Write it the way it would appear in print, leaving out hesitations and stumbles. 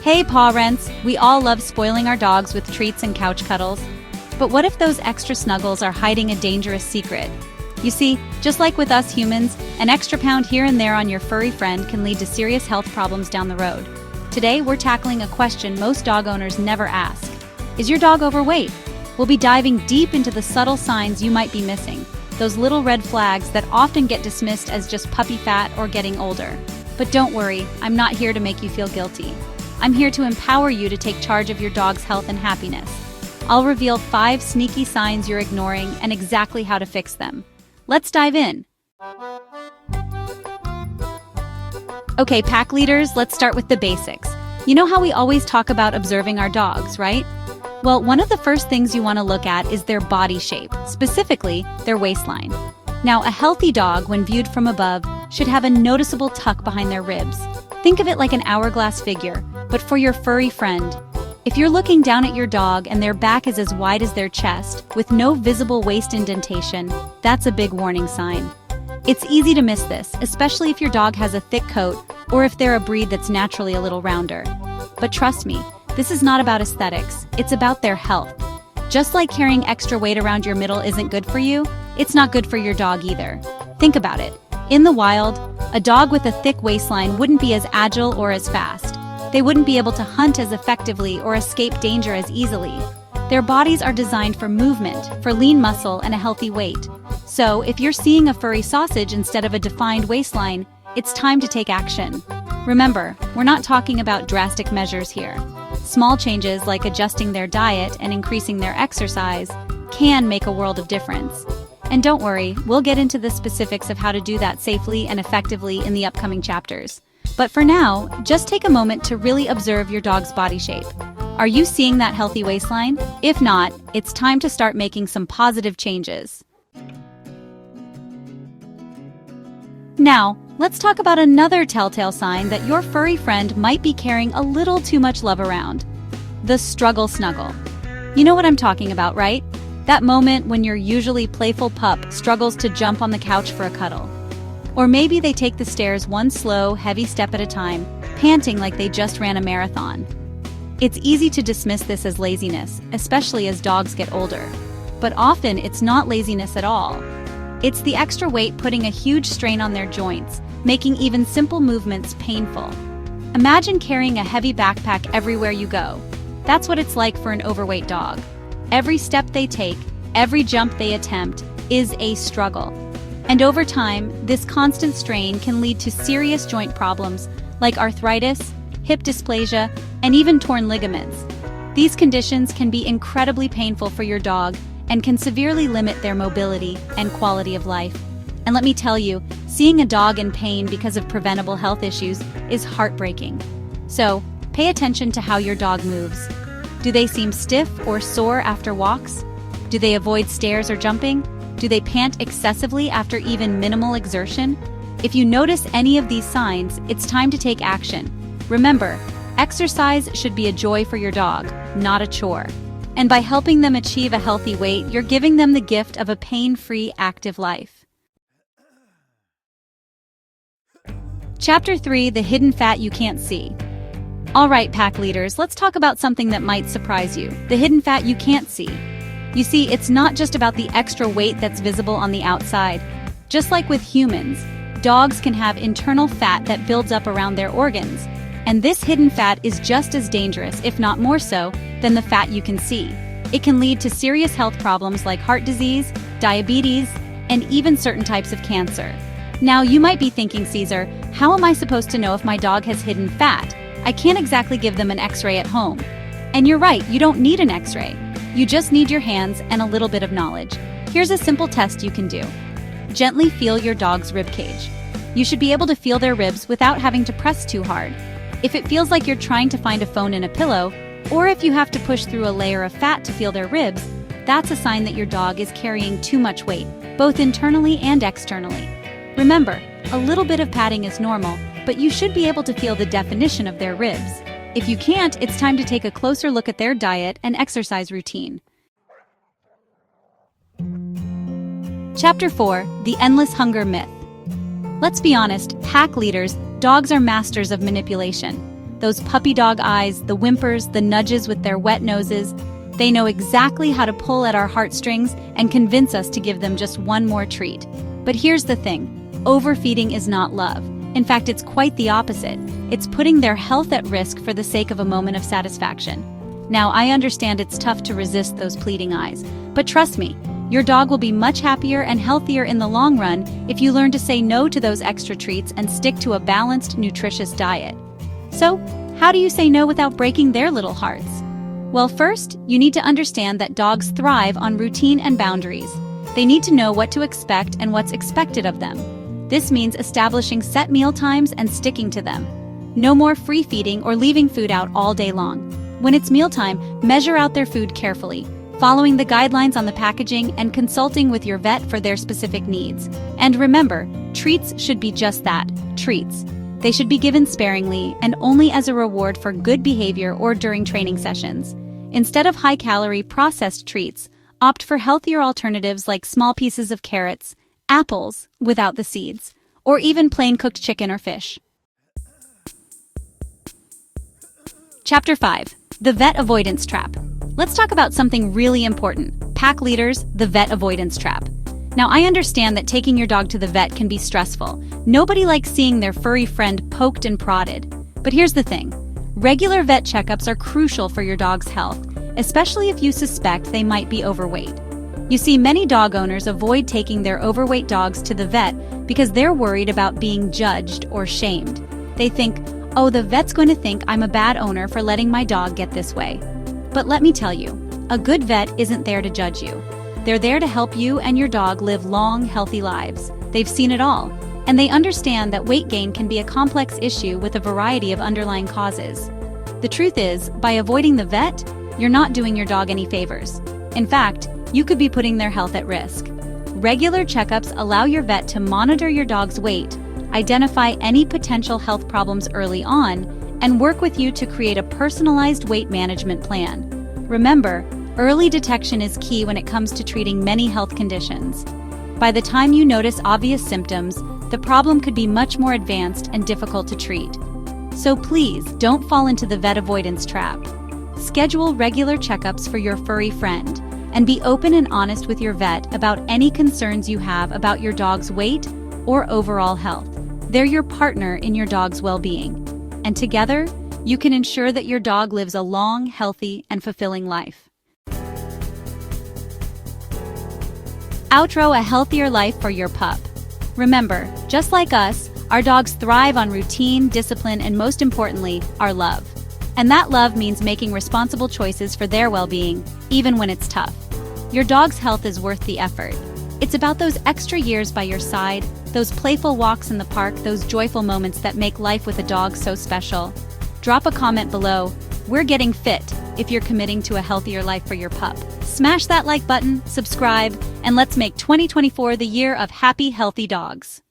Hey, paw rents! We all love spoiling our dogs with treats and couch cuddles. But what if those extra snuggles are hiding a dangerous secret? You see, just like with us humans, an extra pound here and there on your furry friend can lead to serious health problems down the road. Today, we're tackling a question most dog owners never ask. Is your dog overweight? We'll be diving deep into the subtle signs you might be missing, those little red flags that often get dismissed as just puppy fat or getting older. But don't worry, I'm not here to make you feel guilty. I'm here to empower you to take charge of your dog's health and happiness. I'll reveal 5 sneaky signs you're ignoring and exactly how to fix them. Let's dive in. Okay, pack leaders, let's start with the basics. You know how we always talk about observing our dogs, right? Well, one of the first things you want to look at is their body shape, specifically their waistline. Now, a healthy dog, when viewed from above, should have a noticeable tuck behind their ribs. Think of it like an hourglass figure, but for your furry friend. If you're looking down at your dog and their back is as wide as their chest, with no visible waist indentation, that's a big warning sign. It's easy to miss this, especially if your dog has a thick coat or if they're a breed that's naturally a little rounder. But trust me, this is not about aesthetics, it's about their health. Just like carrying extra weight around your middle isn't good for you, it's not good for your dog either. Think about it. In the wild, a dog with a thick waistline wouldn't be as agile or as fast. They wouldn't be able to hunt as effectively or escape danger as easily. Their bodies are designed for movement, for lean muscle and a healthy weight. So, if you're seeing a furry sausage instead of a defined waistline, it's time to take action. Remember, we're not talking about drastic measures here. Small changes like adjusting their diet and increasing their exercise can make a world of difference. And don't worry, we'll get into the specifics of how to do that safely and effectively in the upcoming chapters. But for now, just take a moment to really observe your dog's body shape. Are you seeing that healthy waistline? If not, it's time to start making some positive changes. Now, let's talk about another telltale sign that your furry friend might be carrying a little too much love around. The struggle snuggle. You know what I'm talking about, right? That moment when your usually playful pup struggles to jump on the couch for a cuddle. Or maybe they take the stairs one slow, heavy step at a time, panting like they just ran a marathon. It's easy to dismiss this as laziness, especially as dogs get older. But often it's not laziness at all. It's the extra weight putting a huge strain on their joints, making even simple movements painful. Imagine carrying a heavy backpack everywhere you go. That's what it's like for an overweight dog. Every step they take, every jump they attempt, is a struggle. And over time, this constant strain can lead to serious joint problems like arthritis, hip dysplasia, and even torn ligaments. These conditions can be incredibly painful for your dog and can severely limit their mobility and quality of life. And let me tell you, seeing a dog in pain because of preventable health issues is heartbreaking. So, pay attention to how your dog moves. Do they seem stiff or sore after walks? Do they avoid stairs or jumping? Do they pant excessively after even minimal exertion? If you notice any of these signs, it's time to take action. Remember, exercise should be a joy for your dog, not a chore. And by helping them achieve a healthy weight, you're giving them the gift of a pain-free, active life. Chapter 3: The Hidden Fat You Can't See. All right, pack leaders, let's talk about something that might surprise you: the hidden fat you can't see. You see, it's not just about the extra weight that's visible on the outside. Just like with humans, dogs can have internal fat that builds up around their organs. And this hidden fat is just as dangerous, if not more so, than the fat you can see. It can lead to serious health problems like heart disease, diabetes, and even certain types of cancer. Now, you might be thinking, Caesar, how am I supposed to know if my dog has hidden fat? I can't exactly give them an X-ray at home. And you're right, you don't need an X-ray. You just need your hands and a little bit of knowledge. Here's a simple test you can do. Gently feel your dog's rib cage. You should be able to feel their ribs without having to press too hard. If it feels like you're trying to find a phone in a pillow, or if you have to push through a layer of fat to feel their ribs, that's a sign that your dog is carrying too much weight, both internally and externally. Remember, a little bit of padding is normal, but you should be able to feel the definition of their ribs. If you can't, it's time to take a closer look at their diet and exercise routine. Chapter 4: The Endless Hunger Myth. Let's be honest, pack leaders, dogs are masters of manipulation. Those puppy dog eyes, the whimpers, the nudges with their wet noses. They know exactly how to pull at our heartstrings and convince us to give them just one more treat. But here's the thing. Overfeeding is not love. In fact, it's quite the opposite. It's putting their health at risk for the sake of a moment of satisfaction. Now, I understand it's tough to resist those pleading eyes, but trust me, your dog will be much happier and healthier in the long run if you learn to say no to those extra treats and stick to a balanced, nutritious diet. So, how do you say no without breaking their little hearts? Well, first, you need to understand that dogs thrive on routine and boundaries. They need to know what to expect and what's expected of them. This means establishing set meal times and sticking to them. No more free feeding or leaving food out all day long. When it's mealtime, measure out their food carefully, following the guidelines on the packaging and consulting with your vet for their specific needs. And remember, treats should be just that, treats. They should be given sparingly and only as a reward for good behavior or during training sessions. Instead of high-calorie processed treats, opt for healthier alternatives like small pieces of carrots, apples without the seeds, or even plain cooked chicken or fish. Chapter 5. The Vet Avoidance Trap. Let's talk about something really important. Pack leaders, the vet avoidance trap. Now, I understand that taking your dog to the vet can be stressful. Nobody likes seeing their furry friend poked and prodded. But here's the thing. Regular vet checkups are crucial for your dog's health, especially if you suspect they might be overweight. You see, many dog owners avoid taking their overweight dogs to the vet because they're worried about being judged or shamed. They think, oh, the vet's going to think I'm a bad owner for letting my dog get this way. But let me tell you, a good vet isn't there to judge you. They're there to help you and your dog live long, healthy lives. They've seen it all, and they understand that weight gain can be a complex issue with a variety of underlying causes. The truth is, by avoiding the vet, you're not doing your dog any favors. In fact, you could be putting their health at risk. Regular checkups allow your vet to monitor your dog's weight, identify any potential health problems early on, and work with you to create a personalized weight management plan. Remember, early detection is key when it comes to treating many health conditions. By the time you notice obvious symptoms, the problem could be much more advanced and difficult to treat. So please, don't fall into the vet avoidance trap. Schedule regular checkups for your furry friend, and be open and honest with your vet about any concerns you have about your dog's weight or overall health. They're your partner in your dog's well-being. And together, you can ensure that your dog lives a long, healthy, and fulfilling life. Outro: a healthier life for your pup. Remember, just like us, our dogs thrive on routine, discipline, and most importantly, our love. And that love means making responsible choices for their well-being, even when it's tough. Your dog's health is worth the effort. It's about those extra years by your side, those playful walks in the park, those joyful moments that make life with a dog so special. Drop a comment below. We're getting fit if you're committing to a healthier life for your pup. Smash that like button, subscribe, and let's make 2024 the year of happy, healthy dogs.